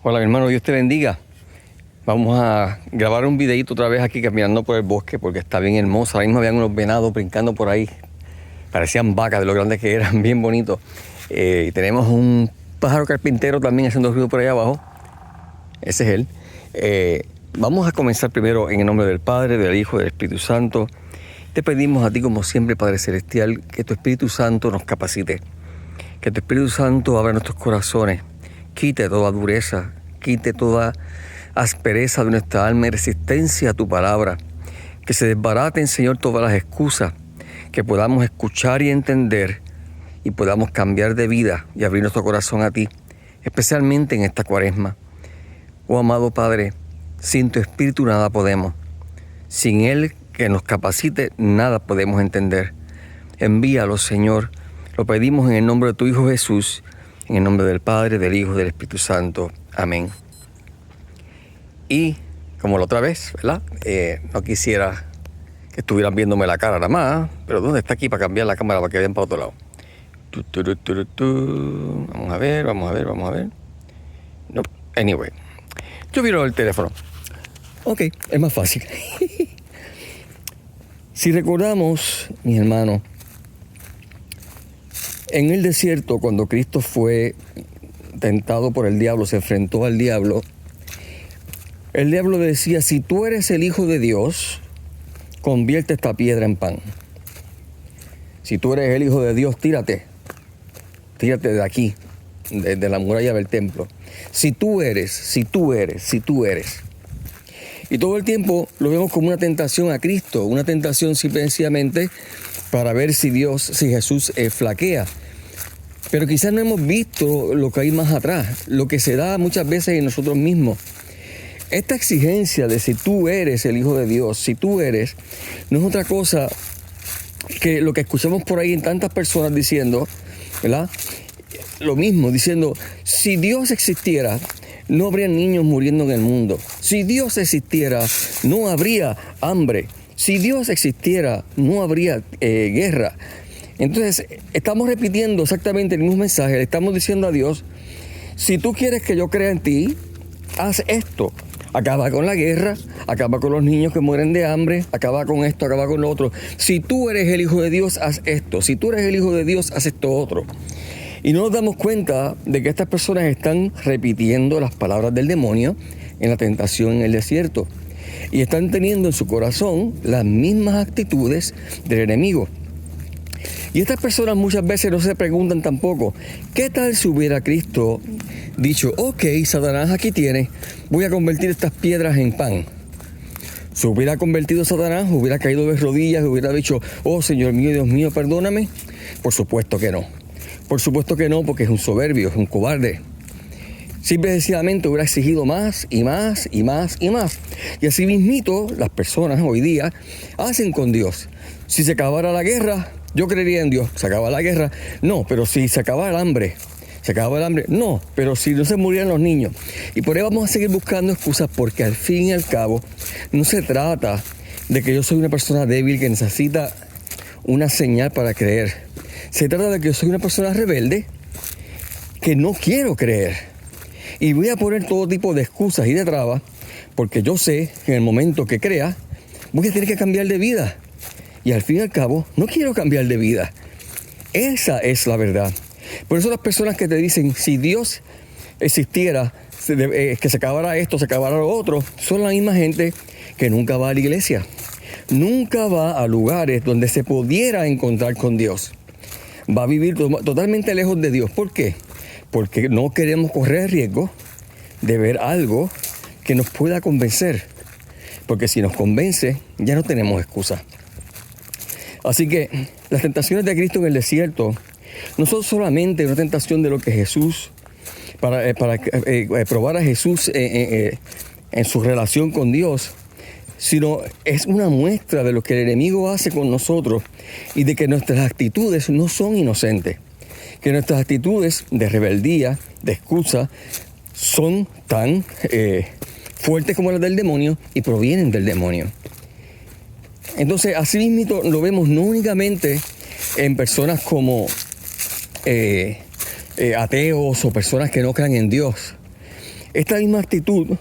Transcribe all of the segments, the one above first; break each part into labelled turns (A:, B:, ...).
A: Hola, mi hermano, Dios te bendiga. Vamos a grabar un videito otra vez aquí caminando por el bosque porque está bien hermoso. Ahora mismo habían unos venados brincando por ahí. Parecían vacas de lo grandes que eran, bien bonitos. Y tenemos un pájaro carpintero también haciendo ruido por ahí abajo. Ese es él. Vamos a comenzar primero en el nombre del Padre, del Hijo y del Espíritu Santo. Te pedimos a ti, como siempre, Padre Celestial, que tu Espíritu Santo nos capacite. Que tu Espíritu Santo abra nuestros corazones. Quite toda dureza, quite toda aspereza de nuestra alma y resistencia a tu palabra. Que se desbaraten, Señor, todas las excusas, que podamos escuchar y entender y podamos cambiar de vida y abrir nuestro corazón a ti, especialmente en esta Cuaresma. Oh amado Padre, sin tu Espíritu nada podemos. Sin Él que nos capacite, nada podemos entender. Envíalo, Señor. Lo pedimos en el nombre de tu Hijo Jesús, en el nombre del Padre, del Hijo y del Espíritu Santo. Amén. Y como la otra vez, ¿verdad? No quisiera que estuvieran viéndome la cara nada más, pero ¿dónde está aquí para cambiar la cámara para que vean para otro lado? Vamos a ver. No, anyway. Yo miro el teléfono. Ok, es más fácil. Si recordamos, mis hermanos, en el desierto, cuando Cristo fue tentado por el diablo, se enfrentó al diablo, el diablo decía: si tú eres el Hijo de Dios, convierte esta piedra en pan. Si tú eres el Hijo de Dios, tírate de aquí, de la muralla del templo. Si tú eres. Y todo el tiempo lo vemos como una tentación a Cristo, una tentación simplemente para ver si Jesús flaquea. Pero quizás no hemos visto lo que hay más atrás, lo que se da muchas veces en nosotros mismos. Esta exigencia de si tú eres el Hijo de Dios, si tú eres, no es otra cosa que lo que escuchamos por ahí en tantas personas diciendo, ¿verdad? Lo mismo, diciendo: si Dios existiera, no habría niños muriendo en el mundo. Si Dios existiera, no habría hambre. Si Dios existiera, no habría guerra. Entonces, estamos repitiendo exactamente el mismo mensaje. Le estamos diciendo a Dios: si tú quieres que yo crea en ti, haz esto. Acaba con la guerra, acaba con los niños que mueren de hambre, acaba con esto, acaba con lo otro. Si tú eres el Hijo de Dios, haz esto. Si tú eres el Hijo de Dios, haz esto otro. Y no nos damos cuenta de que estas personas están repitiendo las palabras del demonio en la tentación en el desierto. Y están teniendo en su corazón las mismas actitudes del enemigo. Y estas personas muchas veces no se preguntan tampoco: ¿qué tal si hubiera Cristo dicho: ok, Satanás, aquí tienes, voy a convertir estas piedras en pan? ¿Se hubiera convertido Satanás? ¿Hubiera caído de rodillas? ¿Hubiera dicho: oh Señor mío, Dios mío, perdóname? Por supuesto que no. Por supuesto que no, porque es un soberbio, es un cobarde. Simple y sencillamente hubiera exigido más y más y más y más. Y así mismito las personas hoy día hacen con Dios. Si se acabara la guerra, yo creería en Dios. ¿Se acaba la guerra? No, pero si se acaba el hambre. ¿Se acaba el hambre? No, pero si no se murieran los niños. Y por ahí vamos a seguir buscando excusas, porque al fin y al cabo no se trata de que yo soy una persona débil que necesita una señal para creer. Se trata de que yo soy una persona rebelde que no quiero creer. Y voy a poner todo tipo de excusas y de trabas, porque yo sé que en el momento que crea, voy a tener que cambiar de vida. Y al fin y al cabo, no quiero cambiar de vida. Esa es la verdad. Por eso las personas que te dicen: si Dios existiera, que se acabara esto, se acabara lo otro, son la misma gente que nunca va a la iglesia. Nunca va a lugares donde se pudiera encontrar con Dios. Va a vivir totalmente lejos de Dios. ¿Por qué? Porque no queremos correr el riesgo de ver algo que nos pueda convencer. Porque si nos convence, ya no tenemos excusa. Así que las tentaciones de Cristo en el desierto no son solamente una tentación de lo que Jesús, para probar a Jesús en su relación con Dios, sino es una muestra de lo que el enemigo hace con nosotros y de que nuestras actitudes no son inocentes, que nuestras actitudes de rebeldía, de excusa, son tan fuertes como las del demonio y provienen del demonio. Entonces, así mismo lo vemos no únicamente en personas como ateos o personas que no creen en Dios. Esta misma actitud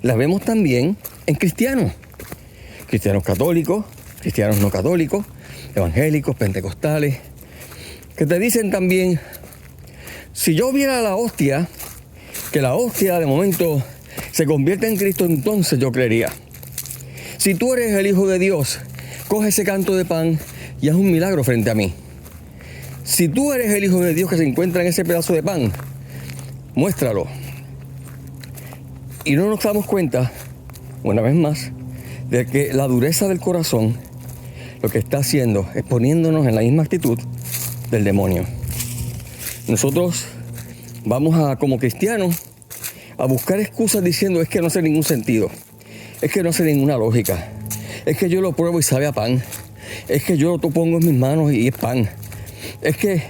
A: la vemos también en cristianos. Cristianos católicos, cristianos no católicos, evangélicos, pentecostales, que te dicen también, si yo viera la hostia, que la hostia de momento se convierte en Cristo, entonces yo creería. Si tú eres el Hijo de Dios, coge ese canto de pan y haz un milagro frente a mí. Si tú eres el Hijo de Dios que se encuentra en ese pedazo de pan, muéstralo. Y no nos damos cuenta, una vez más, de que la dureza del corazón lo que está haciendo es poniéndonos en la misma actitud del demonio. Nosotros vamos como cristianos, a buscar excusas diciendo es que no hace ningún sentido, es que no hace ninguna lógica, es que yo lo pruebo y sabe a pan, es que yo lo pongo en mis manos y es pan, es que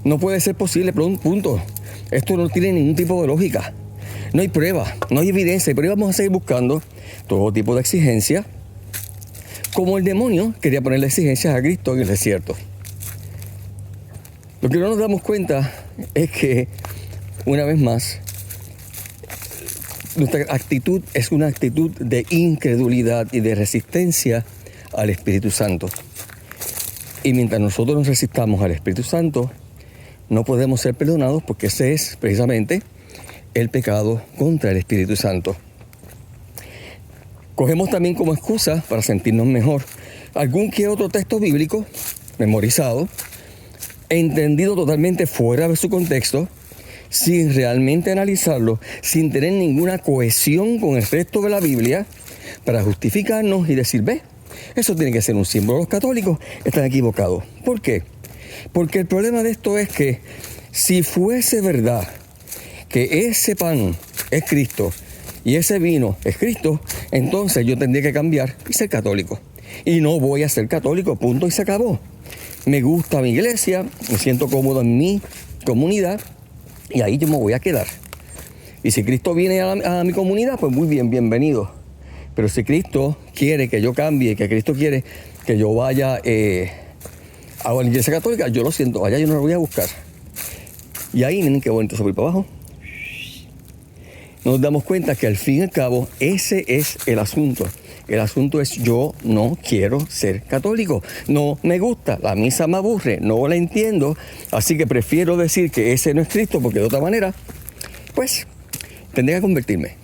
A: no puede ser posible, punto. Esto no tiene ningún tipo de lógica, no hay prueba, no hay evidencia, pero vamos a seguir buscando todo tipo de exigencias, como el demonio quería ponerle exigencias a Cristo en el desierto. Lo que no nos damos cuenta es que, una vez más, nuestra actitud es una actitud de incredulidad y de resistencia al Espíritu Santo. Y mientras nosotros nos resistamos al Espíritu Santo, no podemos ser perdonados porque ese es precisamente el pecado contra el Espíritu Santo. Cogemos también como excusa para sentirnos mejor algún que otro texto bíblico memorizado, entendido totalmente fuera de su contexto, sin realmente analizarlo, sin tener ninguna cohesión con el resto de la Biblia, para justificarnos y decir, ve, eso tiene que ser un símbolo. Los católicos están equivocados. ¿Por qué? Porque el problema de esto es que si fuese verdad que ese pan es Cristo y ese vino es Cristo, entonces yo tendría que cambiar y ser católico. Y no voy a ser católico, punto y se acabó. Me gusta mi iglesia, me siento cómodo en mi comunidad y ahí yo me voy a quedar. Y si Cristo viene a mi comunidad, pues muy bien, bienvenido. Pero si Cristo quiere que yo cambie, que Cristo quiere que yo vaya a la iglesia católica, yo lo siento, allá yo no lo voy a buscar. Y ahí, miren qué bonito, se voy para abajo. Nos damos cuenta que al fin y al cabo ese es el asunto. El asunto es yo no quiero ser católico. No me gusta, la misa me aburre, no la entiendo. Así que prefiero decir que ese no es Cristo porque de otra manera, pues, tendría que convertirme.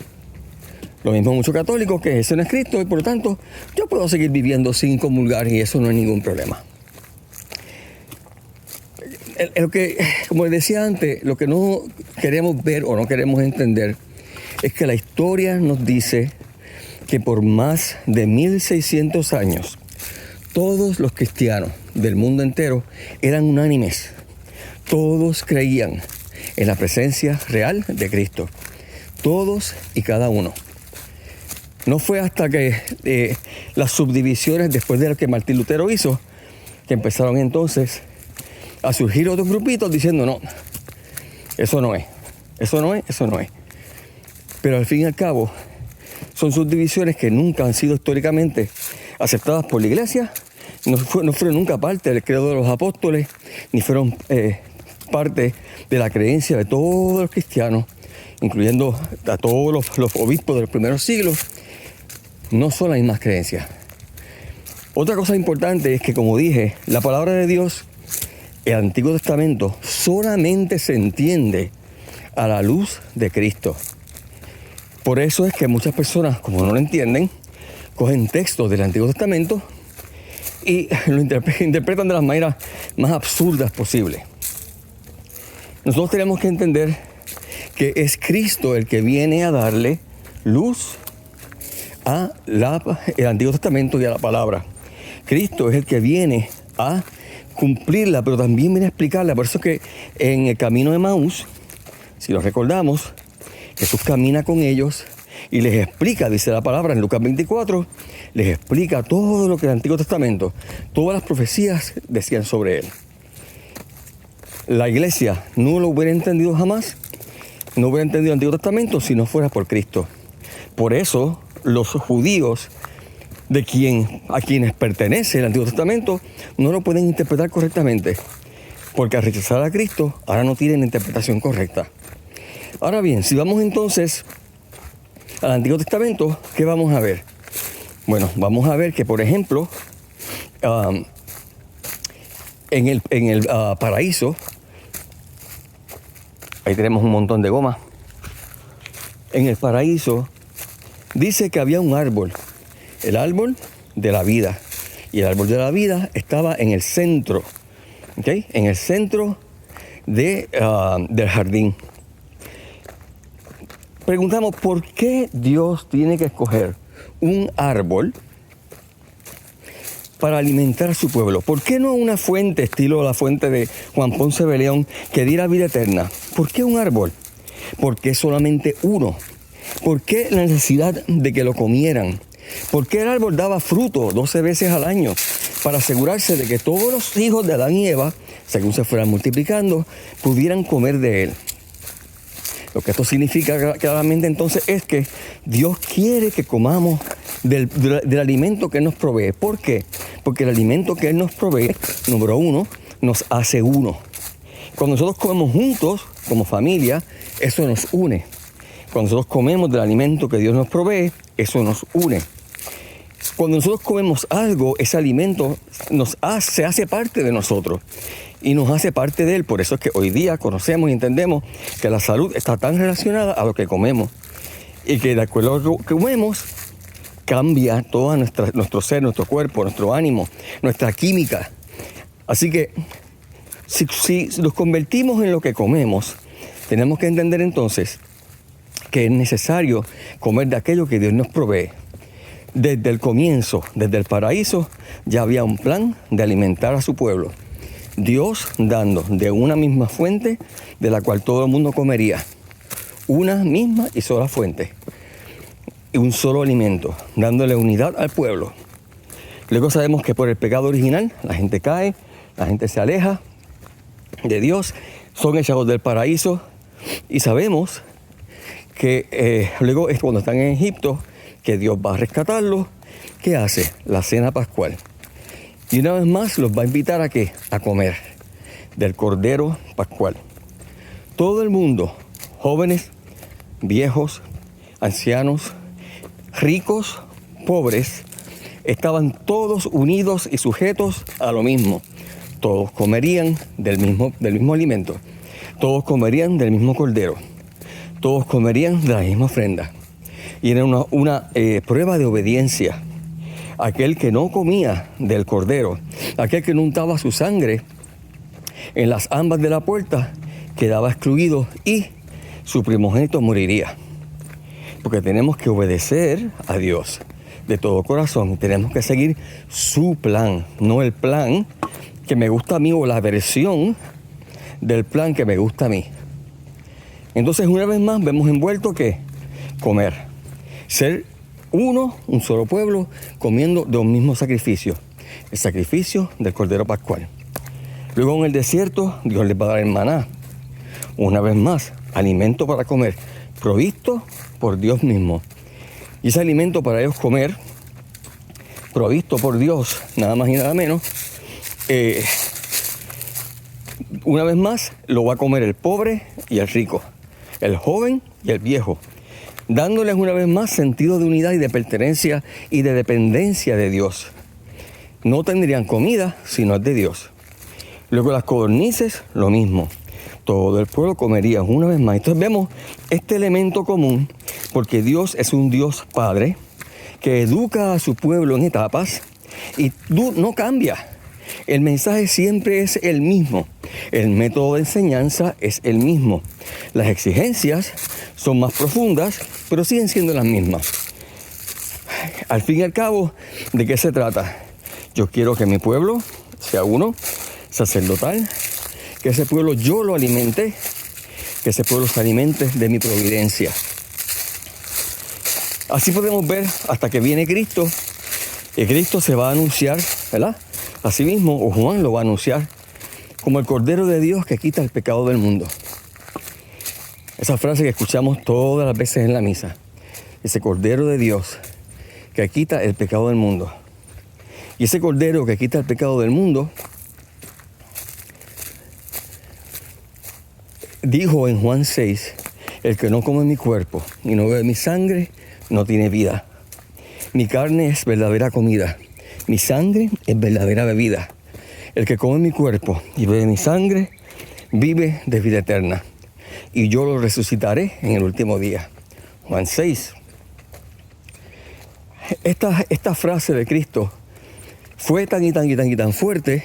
A: Lo mismo muchos católicos que ese no es Cristo y por lo tanto yo puedo seguir viviendo sin comulgar y eso no es ningún problema. Lo que, como les decía antes, lo que no queremos ver o no queremos entender es que la historia nos dice que por más de 1600 años, todos los cristianos del mundo entero eran unánimes. Todos creían en la presencia real de Cristo. Todos y cada uno. No fue hasta que las subdivisiones, después de lo que Martín Lutero hizo, que empezaron entonces a surgir otros grupitos diciendo, no, eso no es, eso no es, eso no es. Pero al fin y al cabo, son subdivisiones que nunca han sido históricamente aceptadas por la iglesia, no fueron nunca parte del credo de los apóstoles, ni fueron parte de la creencia de todos los cristianos, incluyendo a todos los obispos de los primeros siglos. No son las mismas creencias. Otra cosa importante es que, como dije, la palabra de Dios, el Antiguo Testamento, solamente se entiende a la luz de Cristo. Por eso es que muchas personas, como no lo entienden, cogen textos del Antiguo Testamento y lo interpretan de las maneras más absurdas posibles. Nosotros tenemos que entender que es Cristo el que viene a darle luz el Antiguo Testamento y a la palabra. Cristo es el que viene a cumplirla, pero también viene a explicarla. Por eso que en el camino de Emaús, si lo recordamos, Jesús camina con ellos y les explica, dice la palabra en Lucas 24, les explica todo lo que el Antiguo Testamento, todas las profecías decían sobre él. La iglesia no lo hubiera entendido jamás, no hubiera entendido el Antiguo Testamento si no fuera por Cristo. Por eso los judíos a quienes pertenece el Antiguo Testamento no lo pueden interpretar correctamente, porque al rechazar a Cristo ahora no tienen la interpretación correcta. Ahora bien, si vamos entonces al Antiguo Testamento, ¿qué vamos a ver? Bueno, vamos a ver que, por ejemplo, en el paraíso, ahí tenemos un montón de goma. En el paraíso dice que había un árbol, el árbol de la vida. Y el árbol de la vida estaba en el centro, ¿okay? En el centro del jardín. Preguntamos, ¿por qué Dios tiene que escoger un árbol para alimentar a su pueblo? ¿Por qué no una fuente, estilo la fuente de Juan Ponce de León, que diera vida eterna? ¿Por qué un árbol? ¿Por qué solamente uno? ¿Por qué la necesidad de que lo comieran? ¿Por qué el árbol daba fruto 12 veces al año? Para asegurarse de que todos los hijos de Adán y Eva, según se fueran multiplicando, pudieran comer de él. Lo que esto significa claramente entonces es que Dios quiere que comamos del alimento que Él nos provee. ¿Por qué? Porque el alimento que Él nos provee, número uno, nos hace uno. Cuando nosotros comemos juntos, como familia, eso nos une. Cuando nosotros comemos del alimento que Dios nos provee, eso nos une. Cuando nosotros comemos algo, ese alimento se hace parte de nosotros y nos hace parte de Él. Por eso es que hoy día conocemos y entendemos que la salud está tan relacionada a lo que comemos y que de acuerdo a lo que comemos, cambia todo nuestro ser, nuestro cuerpo, nuestro ánimo, nuestra química. Así que si nos convertimos en lo que comemos, tenemos que entender entonces que es necesario comer de aquello que Dios nos provee. Desde el comienzo, desde el paraíso, ya había un plan de alimentar a su pueblo. Dios dando de una misma fuente de la cual todo el mundo comería. Una misma y sola fuente. Y un solo alimento, dándole unidad al pueblo. Luego sabemos que por el pecado original, la gente cae, la gente se aleja de Dios, son echados del paraíso. Y sabemos que luego es cuando están en Egipto, que Dios va a rescatarlos. ¿Qué hace? La cena pascual. Y una vez más los va a invitar ¿a qué? A comer del cordero pascual. Todo el mundo, jóvenes, viejos, ancianos, ricos, pobres, estaban todos unidos y sujetos a lo mismo. Todos comerían del mismo alimento. Todos comerían del mismo cordero. Todos comerían de la misma ofrenda. Y era una prueba de obediencia. Aquel que no comía del cordero, aquel que no untaba su sangre en las ambas de la puerta, quedaba excluido y su primogénito moriría. Porque tenemos que obedecer a Dios de todo corazón. Tenemos que seguir su plan, no el plan que me gusta a mí o la versión del plan que me gusta a mí. Entonces, una vez más, vemos envuelto que comer. Ser uno, un solo pueblo, comiendo de un mismo sacrificio. El sacrificio del Cordero Pascual. Luego en el desierto, Dios les va a dar el maná. Una vez más, alimento para comer, provisto por Dios mismo. Y ese alimento para ellos comer, provisto por Dios, nada más y nada menos, una vez más, lo va a comer el pobre y el rico, el joven y el viejo, dándoles una vez más sentido de unidad y de pertenencia y de dependencia de Dios. No tendrían comida si no es de Dios. Luego las codornices, lo mismo. Todo el pueblo comería una vez más. Entonces vemos este elemento común, porque Dios es un Dios Padre que educa a su pueblo en etapas y no cambia. El mensaje siempre es el mismo. El método de enseñanza es el mismo. Las exigencias son más profundas, pero siguen siendo las mismas. Al fin y al cabo, ¿de qué se trata? Yo quiero que mi pueblo sea uno, sacerdotal, que ese pueblo yo lo alimente, que ese pueblo se alimente de mi providencia. Así podemos ver hasta que viene Cristo, y Cristo se va a anunciar, ¿verdad? Asimismo, o Juan lo va a anunciar como el Cordero de Dios que quita el pecado del mundo. Esa frase que escuchamos todas las veces en la misa. Ese Cordero de Dios que quita el pecado del mundo. Y ese Cordero que quita el pecado del mundo dijo en Juan 6 El que no come mi cuerpo y no bebe mi sangre, no tiene vida. Mi carne es verdadera comida. Mi sangre es verdadera bebida. El que come mi cuerpo y bebe mi sangre, vive de vida eterna. Y yo lo resucitaré en el último día. Juan 6. Esta frase de Cristo fue tan fuerte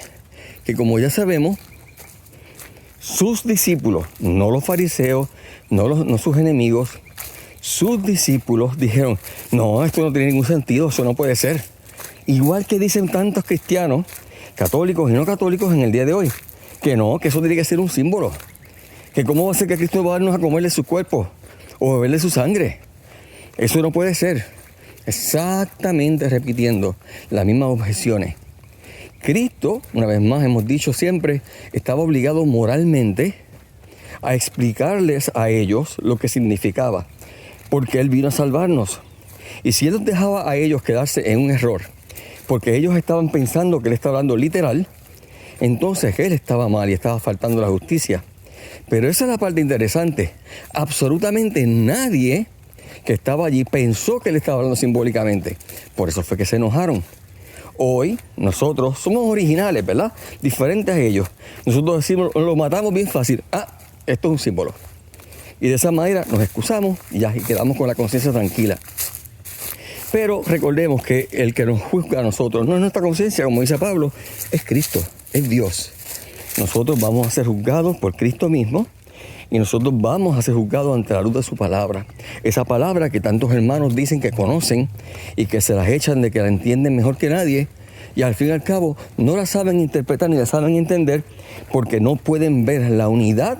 A: que, como ya sabemos, sus discípulos, no los fariseos, no sus enemigos, sus discípulos dijeron: no, esto no tiene ningún sentido, eso no puede ser. Igual que dicen tantos cristianos, católicos y no católicos en el día de hoy, que no, que eso tiene que ser un símbolo. Que cómo va a ser que Cristo va a darnos a comerle su cuerpo o beberle su sangre. Eso no puede ser. Exactamente repitiendo las mismas objeciones. Cristo, una vez más hemos dicho siempre, estaba obligado moralmente a explicarles a ellos lo que significaba, porque Él vino a salvarnos. Y si Él los dejaba a ellos quedarse en un error, porque ellos estaban pensando que Él estaba hablando literal, entonces Él estaba mal y estaba faltando la justicia. Pero esa es la parte interesante. Absolutamente nadie que estaba allí pensó que Él estaba hablando simbólicamente. Por eso fue que se enojaron. Hoy nosotros somos originales, ¿verdad? Diferentes a ellos. Nosotros decimos, lo matamos bien fácil. Esto es un símbolo. Y de esa manera nos excusamos y ya quedamos con la conciencia tranquila. Pero recordemos que el que nos juzga a nosotros no es nuestra conciencia, como dice Pablo, es Cristo, es Dios. Nosotros vamos a ser juzgados por Cristo mismo y nosotros vamos a ser juzgados ante la luz de su palabra. Esa palabra que tantos hermanos dicen que conocen y que se las echan de que la entienden mejor que nadie, y al fin y al cabo no la saben interpretar ni la saben entender porque no pueden ver la unidad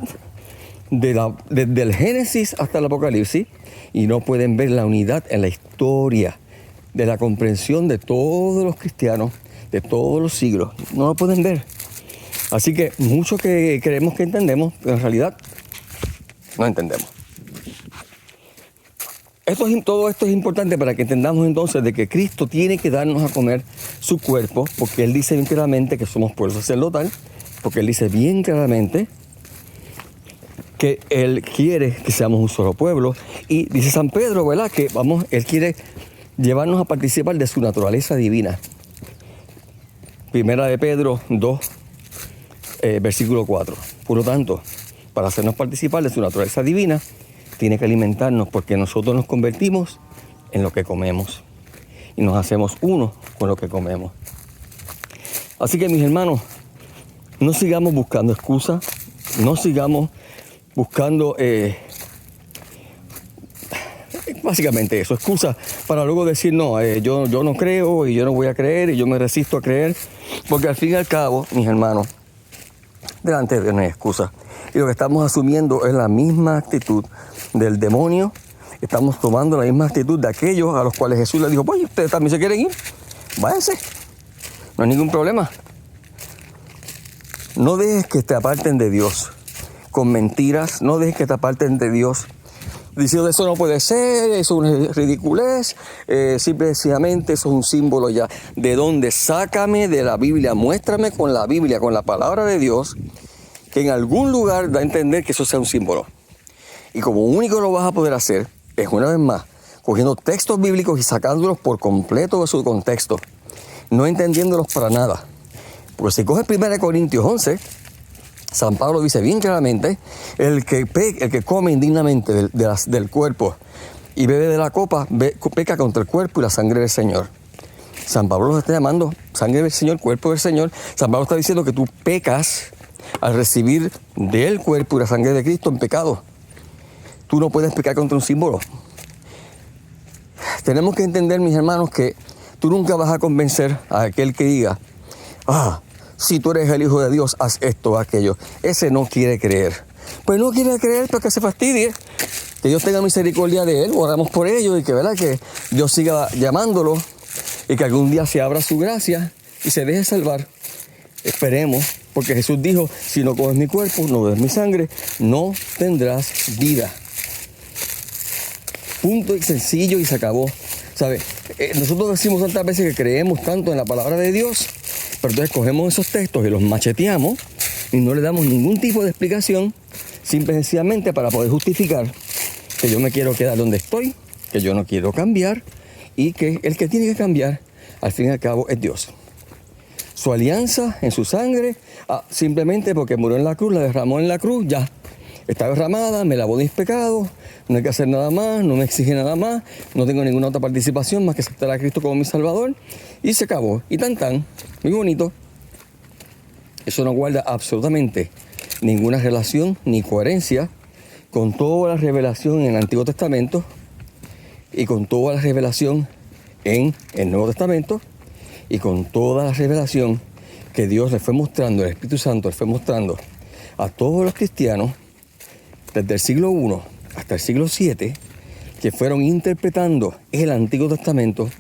A: desde el Génesis hasta el Apocalipsis, y no pueden ver la unidad en la historia de la comprensión de todos los cristianos de todos los siglos. No lo pueden ver. Así que mucho que creemos que entendemos, pero en realidad no entendemos. Todo esto es importante para que entendamos entonces de que Cristo tiene que darnos a comer su cuerpo, porque Él dice bien claramente que somos pueblo sacerdotal, porque Él dice bien claramente que Él quiere que seamos un solo pueblo. Y dice San Pedro, ¿verdad?, que Él quiere llevarnos a participar de su naturaleza divina. Primera de Pedro 2, versículo 4. Por lo tanto, para hacernos participar de su naturaleza divina, tiene que alimentarnos, porque nosotros nos convertimos en lo que comemos y nos hacemos uno con lo que comemos. Así que, mis hermanos, no sigamos buscando excusas, no sigamos buscando básicamente eso, excusas para luego decir no, yo no creo y yo no voy a creer y yo me resisto a creer, porque al fin y al cabo, mis hermanos, delante de Dios no hay excusa. Y lo que estamos asumiendo es la misma actitud del demonio. Estamos tomando la misma actitud de aquellos a los cuales Jesús les dijo: pues ustedes también se quieren ir, váyanse, no hay ningún problema. No dejes que te aparten de Dios con mentiras, no dejes que te aparten de Dios diciendo eso no puede ser, eso es una ridiculez, simplemente eso es un símbolo ya. ¿De dónde? Sácame de la Biblia, muéstrame con la Biblia, con la palabra de Dios, que en algún lugar da a entender que eso sea un símbolo. Y como único lo vas a poder hacer es, una vez más, cogiendo textos bíblicos y sacándolos por completo de su contexto, no entendiéndolos para nada. Porque si coges 1 Corintios 11, San Pablo dice bien claramente: el que come indignamente del cuerpo y bebe de la copa, peca contra el cuerpo y la sangre del Señor. San Pablo los está llamando sangre del Señor, cuerpo del Señor. San Pablo está diciendo que tú pecas al recibir del cuerpo y la sangre de Cristo en pecado. Tú no puedes pecar contra un símbolo. Tenemos que entender, mis hermanos, que tú nunca vas a convencer a aquel que diga: si tú eres el Hijo de Dios, haz esto o aquello. Ese no quiere creer. Pues no quiere creer para que se fastidie. Que Dios tenga misericordia de él, oramos por ello, y que, ¿verdad?, que Dios siga llamándolo y que algún día se abra su gracia y se deje salvar. Esperemos, porque Jesús dijo: si no comes mi cuerpo, no bebes mi sangre, no tendrás vida. Punto y sencillo, y se acabó. ¿Sabe? Nosotros decimos tantas veces que creemos tanto en la palabra de Dios, pero entonces cogemos esos textos y los macheteamos y no le damos ningún tipo de explicación, simple y sencillamente para poder justificar que yo me quiero quedar donde estoy, que yo no quiero cambiar y que el que tiene que cambiar, al fin y al cabo, es Dios. Su alianza en su sangre, simplemente porque murió en la cruz, la derramó en la cruz, ya está derramada, me lavó de mis pecados, no hay que hacer nada más, no me exige nada más, no tengo ninguna otra participación más que aceptar a Cristo como mi Salvador, y se acabó. Y tan, muy bonito. Eso no guarda absolutamente ninguna relación ni coherencia con toda la revelación en el Antiguo Testamento y con toda la revelación en el Nuevo Testamento y con toda la revelación que Dios le fue mostrando, el Espíritu Santo le fue mostrando a todos los cristianos desde el siglo I hasta el siglo VII, que fueron interpretando el Antiguo Testamento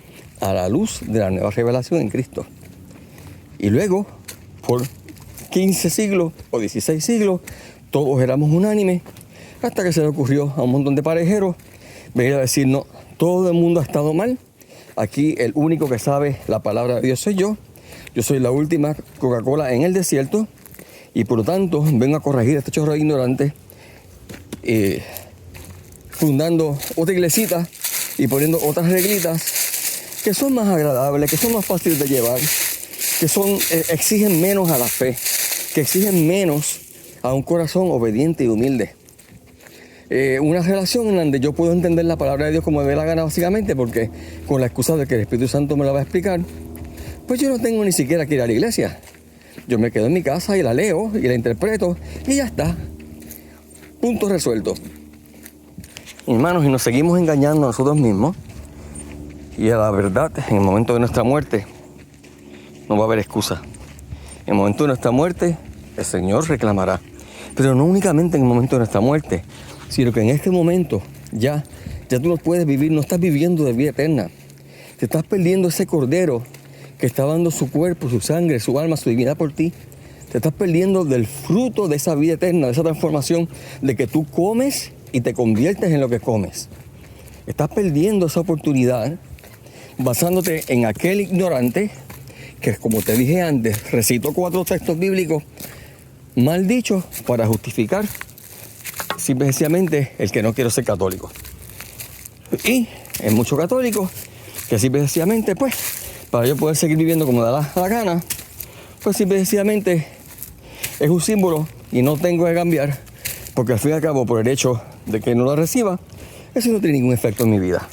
A: a la luz de la nueva revelación en Cristo. Y luego, por 15 siglos o 16 siglos, todos éramos unánimes, hasta que se le ocurrió a un montón de parejeros venir a decir, no, todo el mundo ha estado mal, aquí el único que sabe la palabra de Dios soy yo soy la última Coca-Cola en el desierto, y por lo tanto vengo a corregir a este chorro de ignorantes, fundando otra iglesita y poniendo otras reglitas que son más agradables, que son más fáciles de llevar, que exigen menos a la fe, que exigen menos a un corazón obediente y humilde. Una relación en donde yo puedo entender la palabra de Dios como me dé la gana, básicamente, porque con la excusa de que el Espíritu Santo me la va a explicar, pues yo no tengo ni siquiera que ir a la iglesia. Yo me quedo en mi casa y la leo y la interpreto y ya está. Punto resuelto. Hermanos, y nos seguimos engañando a nosotros mismos, y a la verdad, en el momento de nuestra muerte no va a haber excusa. En el momento de nuestra muerte el Señor reclamará, pero no únicamente en el momento de nuestra muerte, sino que en este momento ya tú no puedes vivir, no estás viviendo de vida eterna. Te estás perdiendo ese cordero que está dando su cuerpo, su sangre, su alma, su divinidad por ti. Te estás perdiendo del fruto de esa vida eterna, de esa transformación, de que tú comes y te conviertes en lo que comes. Estás perdiendo esa oportunidad basándote en aquel ignorante que, como te dije antes, recitó 4 textos bíblicos mal dichos para justificar simplemente el que no quiero ser católico. Y hay muchos católicos que simplemente, pues, para yo poder seguir viviendo como me da la gana, pues simplemente es un símbolo y no tengo que cambiar, porque al fin y al cabo, por el hecho de que no lo reciba, eso no tiene ningún efecto en mi vida.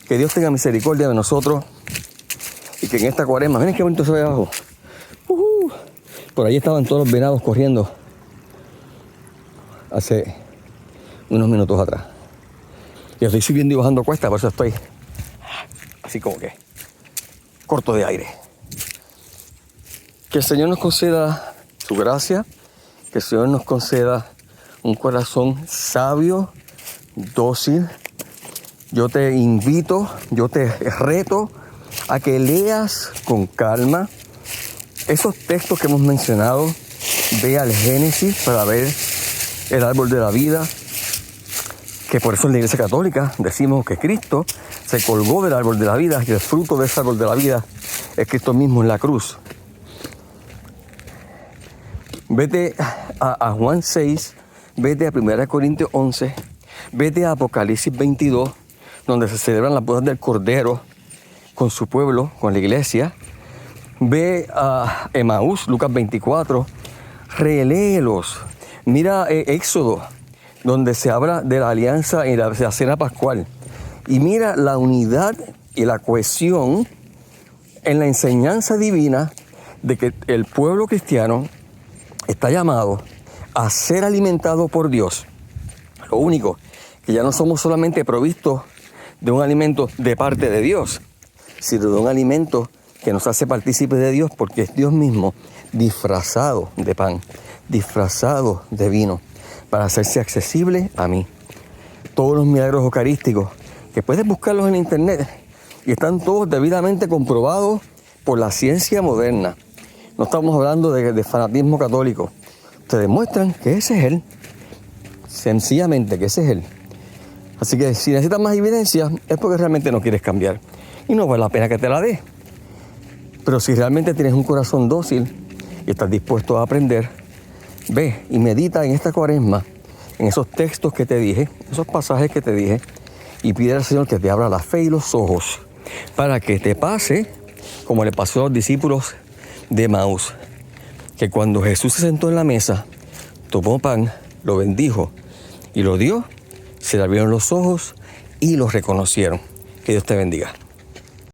A: Que Dios tenga misericordia de nosotros y que en esta cuaresma, miren qué bonito se ve abajo. Por ahí estaban todos los venados corriendo hace unos minutos atrás. Y estoy subiendo y bajando cuesta, por eso estoy así como que corto de aire. Que el Señor nos conceda su gracia, que el Señor nos conceda un corazón sabio, dócil. Yo te invito, yo te reto a que leas con calma esos textos que hemos mencionado. Ve al Génesis para ver el árbol de la vida, que por eso en la Iglesia Católica decimos que Cristo se colgó del árbol de la vida y el fruto de ese árbol de la vida es Cristo mismo en la cruz. Vete a Juan 6, vete a 1 Corintios 11, vete a Apocalipsis 22, donde se celebran las bodas del Cordero con su pueblo, con la iglesia. Ve a Emaús, Lucas 24, reléelos. Mira Éxodo, donde se habla de la alianza y la cena pascual. Y mira la unidad y la cohesión en la enseñanza divina de que el pueblo cristiano está llamado a ser alimentado por Dios. Lo único, que ya no somos solamente provistos de un alimento de parte de Dios, sino de un alimento que nos hace partícipes de Dios, porque es Dios mismo disfrazado de pan, disfrazado de vino, para hacerse accesible a mí. Todos los milagros eucarísticos, que puedes buscarlos en internet, y están todos debidamente comprobados por la ciencia moderna. No estamos hablando de fanatismo católico. Te demuestran que ese es Él. Sencillamente que ese es Él. Así que si necesitas más evidencia, es porque realmente no quieres cambiar. Y no vale la pena que te la dé. Pero si realmente tienes un corazón dócil y estás dispuesto a aprender, ve y medita en esta cuaresma en esos textos que te dije, esos pasajes que te dije, y pide al Señor que te abra la fe y los ojos para que te pase como le pasó a los discípulos de Emaús, que cuando Jesús se sentó en la mesa, tomó pan, lo bendijo y lo dio, se le abrieron los ojos y los reconocieron. Que Dios te bendiga.